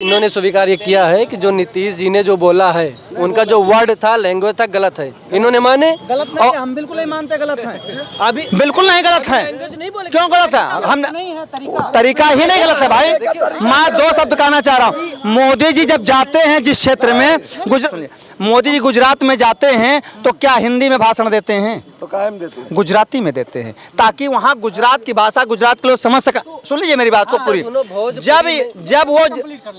इन्होंने स्वीकार ये किया है कि जो नीतीश जी ने जो बोला है उनका जो वर्ड था, लैंग्वेज था, गलत है। इन्होंने माने गलत नहीं, हम बिल्कुल नहीं मानते गलत है। अभी बिल्कुल नहीं गलत है। क्यों गलत है? हम तरीका ही नहीं गलत है भाई। मैं दो शब्द कहना चाह रहा हूँ। मोदी जी जब जाते हैं जिस क्षेत्र में, मोदी जी गुजरात में जाते हैं तो क्या हिंदी में भाषण देते हैं? तो कायम देते हैं, गुजराती में देते हैं, ताकि वहाँ गुजरात की भाषा गुजरात के लोग समझ सका। सुन लीजिए मेरी बात को पूरी।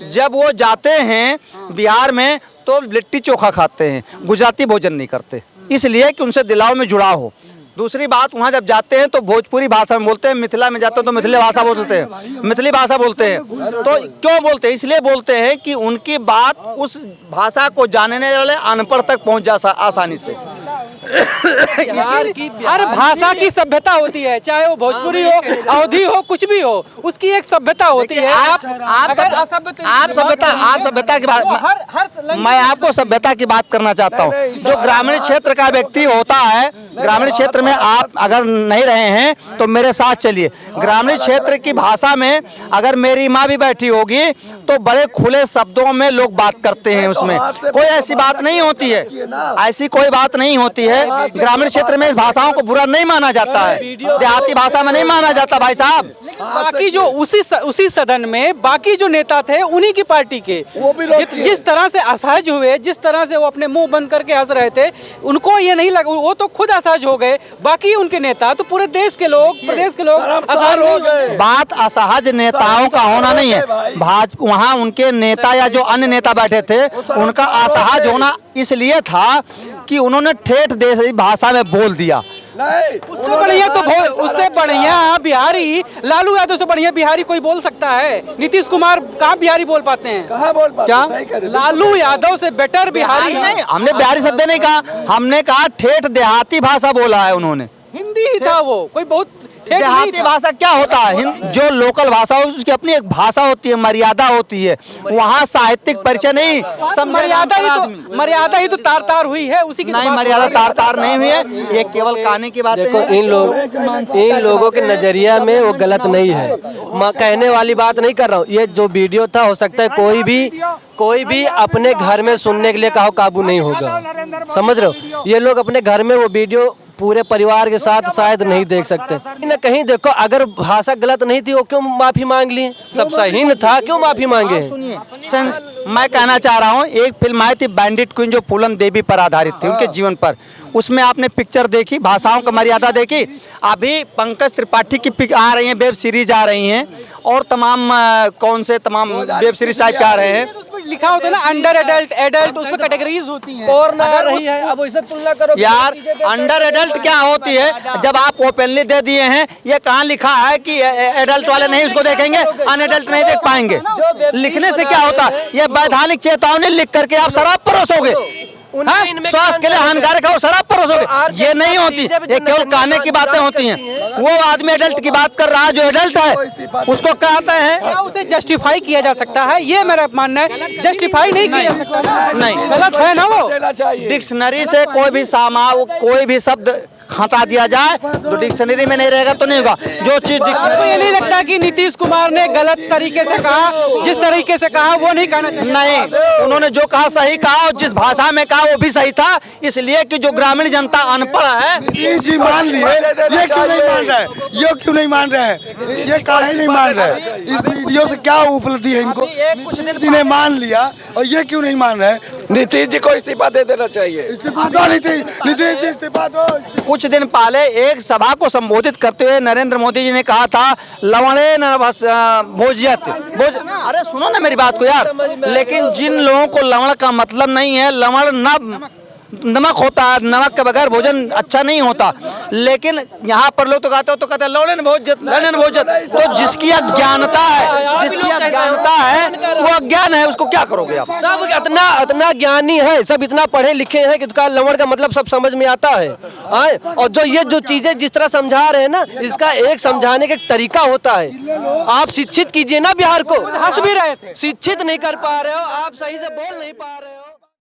जब वो जाते हैं बिहार में तो लिट्टी चोखा खाते हैं, गुजराती भोजन नहीं करते, इसलिए कि उनसे दिलाव में जुड़ाव हो। दूसरी बात, वहाँ जब जाते हैं तो भोजपुरी भाषा में बोलते हैं, मिथिला में जाते हैं तो मिथिली भाषा बोलते हैं, मिथिली भाषा बोलते हैं। तो क्यों बोलते हैं? इसलिए बोलते हैं कि उनकी बात उस भाषा को जानने वाले अनपढ़ तक पहुँच जा आसानी से। हर भाषा की सभ्यता होती है, चाहे वो भोजपुरी हो, अवधी हो, कुछ भी हो, उसकी एक सभ्यता होती है। आप सभ्यता की बात, मैं आपको सभ्यता की बात करना चाहता हूँ। जो ग्रामीण क्षेत्र का व्यक्ति होता है, ग्रामीण क्षेत्र में आप अगर नहीं रहे हैं तो मेरे साथ चलिए। ग्रामीण क्षेत्र की भाषा में अगर मेरी माँ भी बैठी होगी तो बड़े खुले शब्दों में लोग बात करते हैं, उसमें कोई ऐसी बात नहीं होती है, ऐसी कोई बात नहीं होती है। ग्रामीण क्षेत्र में भाषाओं को बुरा नहीं माना जाता है, देहाती भाषा में नहीं माना जाता भाई साहब। बाकी जो उसी सदन में बाकी जो नेता थे उन्हीं की पार्टी के, जिस तरह से असहज हुए, जिस तरह से वो अपने मुंह बंद करके हंस रहे थे, उनको ये नहीं लगा, वो तो खुद असहज हो गए। बाकी उनके नेता तो पूरे देश के लोग, प्रदेश के लोग असहज हो गए। बात असहज नेताओं का होना नहीं है, वहाँ उनके नेता या जो अन्य नेता बैठे थे उनका असहज होना इसलिए था कि उन्होंने ठेठ देशी भाषा में बोल दिया। उससे बढ़िया बिहारी, लालू यादव से बढ़िया बिहारी कोई बोल सकता है? नीतीश कुमार कहाँ बिहारी बोल पाते हैं? कहाँ बोल पाते? क्या लालू यादव से बेटर बिहारी नहीं, हमने बिहारी शब्द नहीं कहा, हमने कहा ठेठ देहाती भाषा बोला है उन्होंने। हिंदी ही था वो, कोई बहुत देहाती भाषा क्या होता है? जो लोकल भाषा हो उसकी अपनी एक भाषा होती है, मर्यादा होती है। वहाँ साहित्यिक परिचय नहीं, मर्यादा ही तो तार तार हुई है, उसी की नहीं, मर्यादा तार तार नहीं हुई है, ये केवल कहने की बात है। देखो, इन लोगों के नजरिया में वो गलत नहीं है, मैं कहने वाली बात नहीं कर रहा हूँ। ये जो वीडियो था, हो सकता है कोई भी अपने घर में सुनने के लिए कहो काबू नहीं होगा, समझ रहे हो? ये लोग अपने घर में वो वीडियो पूरे परिवार के साथ शायद नहीं देख सकते। न कहीं देखो, अगर भाषा गलत नहीं थी वो क्यों माफी मांग ली? सब सही न था, क्यों माफी मांगे? मैं कहना चाह रहा हूँ, एक फिल्म आई थी बैंडिट क्वीन जो पूलन देवी पर आधारित थी, उनके जीवन पर। उसमें आपने पिक्चर देखी, भाषाओं का मर्यादा देखी। अभी पंकज त्रिपाठी की आ रही हैं, वेब सीरीज आ रही हैं, और तमाम कौन से तमाम वेब सीरीज टाइप के आ रहे हैं। लिखा होता है ना अंडर एडल्ट, एडल्ट, उसमें कैटेगरीज होती हैं। और ना आ रही है, अब वैसे तुलना करो यार। अंडर एडल्ट क्या होती है? जब आप ओपनली दे दिए हैं, ये कहाँ लिखा है कि एडल्ट वाले नहीं उसको देखेंगे, अनएडल्ट नहीं देख पाएंगे? लिखने से क्या होता है? ये वैधानिक चेतावनी लिख करके आप शराब परोसोगे, स्वास्थ्य के लिए हानिकारक है, वो शराब परोसोगे। ये नहीं होती, ये केवल कहने की बातें होती हैं। वो आदमी एडल्ट की बात कर रहा है, जो एडल्ट है उसको कहते हैं। क्या उसे जस्टिफाई किया जा सकता है? ये मेरा मानना है, जस्टिफाई नहीं किया जा सकता। नहीं, गलत है ना वो। डिक्शनरी से कोई भी शब्द हटा दिया जाए तो डिक्शनरी में नहीं रहेगा तो नहीं होगा। जो चीज आपको ये नहीं लगता कि नीतीश कुमार ने गलत तरीके से कहा, जिस तरीके से कहा वो नहीं कहना चाहिए? नहीं, उन्होंने जो कहा सही कहा, और जिस भाषा में कहा वो भी सही था। इसलिए कि जो ग्रामीण जनता अनपढ़ है, जी मान लिए, ये क्यों नहीं मान रहे? ये क्यों नहीं मान रहे हैं? ये काहे नहीं मान रहे? इस वीडियो से क्या उपलब्धि है इनको? नीतीश ने मान लिया और ये क्यों नहीं मान रहे? नीतीश जी को इस्तीफा दे देना चाहिए। इस्तीफा दो नीतीश जी, इस्तीफा दो। कुछ दिन पहले एक सभा को संबोधित करते हुए नरेंद्र मोदी जी ने कहा था, लवणे न भोजियत। अरे सुनो ना मेरी बात को यार। लेकिन जिन लोगों को लवण का मतलब नहीं है, लवण नमक होता है, नमक के बगैर भोजन अच्छा नहीं होता। लेकिन यहाँ पर लोग तो कहते हैं लवण भोजन। तो जिसकी अज्ञानता है, वो अज्ञान है, उसको क्या करोगे आप? सब इतना ज्ञानी है, सब इतना पढ़े लिखे हैं कि उसका लवण का मतलब सब समझ में आता है। और जो चीजें जिस तरह समझा रहे हैं ना, इसका एक समझाने का तरीका होता है। आप शिक्षित कीजिए ना बिहार को। हंस भी रहे थे। शिक्षित नहीं कर पा रहे हो, आप सही से बोल नहीं पा रहे हो।